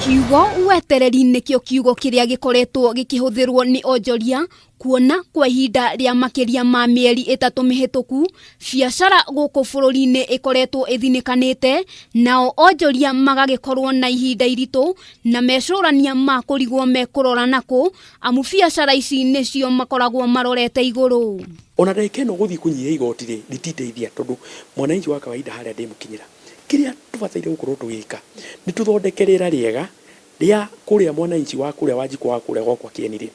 Kiugo wetereri nikio kiugo kiria gikoretwo gikihuthirwo ni Onjoria kuona kwa ihinda ria makiria ma mieri itatu mihituku biacara guku bururi-ini ikoretwo ithinikanite nao Onjoria magagikorwo na ihinda iritu na mecurania ma kurigwo mekurora naku amu biacara ici nicio makoragwo marorete iguru. Ona ndekeno guthii kunyia igoti rititeithia tondu mwananchi wa kawaida haria ndimukinyira kiria tubataire gukorwo tugika ni tuthondekerera riega ria kuria mwananchi wa kuria Wanjiku wa kuria gwa kienire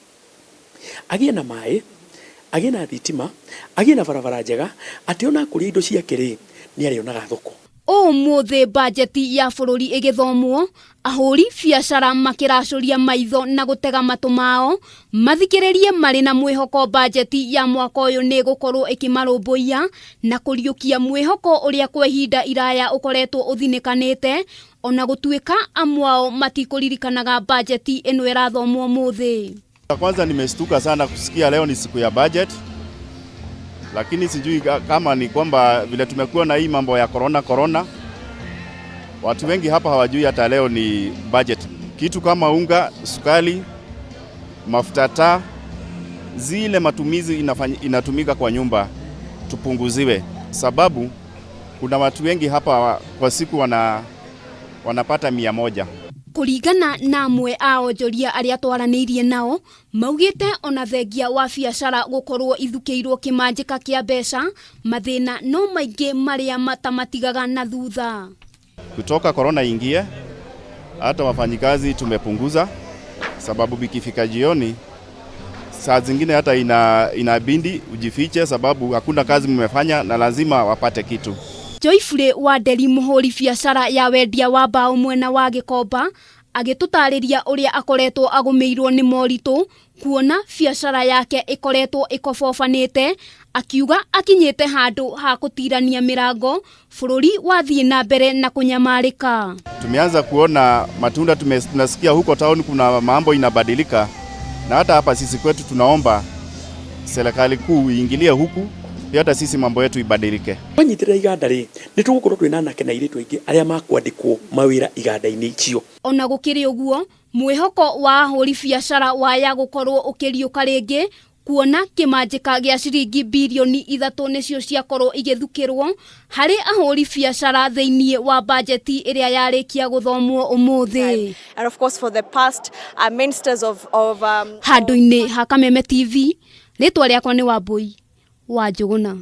agie na mai agie na thitima agie na barabara njega ati ona kuria indo cia kiri ni arionaga thoko. Umuthi mbanjeti ya bururi igithomwo ahuri biacara makiracuria maitho na gutega matu mao mathikiririe mari na mwihoko mbanjeti ya mwaka uyu ni gukorwo ikimarumbuia na kuriukia mwihoko uria kwa ihinda iraya ukoretwo uthinikanite ona gutuika amwao matikuririkanaga mbanjeti ino irathomwo umuthi. Kwanza nimeshtuka sana kusikia leo ni siku ya budget, lakini sijui kama ni kwamba vile tumekuwa na hii mambo ya corona watu wengi hapa hawajui hata leo ni budget. Kitu kama unga, sukari, mafuta taa, zile matumizi inatumika kwa nyumba tupunguziwe, sababu kuna watu wengi hapa kwa siku wanapata 100. Kuringana na amwe a Onjoria aria twaraniirie nao maugite ona thengia wa biacara gukorwo ithukiirwo kimanjika kia mbeca mathina no maingi maria matamatigaga na thutha. Kutoka corona ingie hata wafanyikazi tumepunguza, sababu bikifika jioni saa zingine hata inabindi ujifiche sababu hakuna kazi mmefanya na lazima wapate kitu. Joyfully wa Deli muhuri biacara ya wendia wa mbao mwena wa Gikomba agitutariria uria akoretwo agumirwo ni moritu kuona biacara yake ikoretwo ikobobanite akiuga akinyite handu ha kutirania mirango bururi wathie na mbere na kunyamarika. Tumeanza kuona matunda, tunasikia huko town kuna mambo inabadilika, na hata hapa sisi kwetu tunaomba serikali kuu iingilie huku hata sisi mambo yetu ibadilike. Wanyitira iganda ri ni tugukorwo twina nake na iritu ingi aria makwandikwo mawira iganda-ini icio. Ona gukiri uguo mwihoko wa ahuri biacara waya gukorwo ukiriuka ringi kuona kimanjika gia ciringi bilioni 3 nicio ciakorwo igithukirwo hari ahuri biacara theinie wa budgeti iria yarikia guthomwo umuthi. And of course for the past ministers of Handu-ini ha Kameme TV ritwa riakwa ni Wambui Wanjuguna.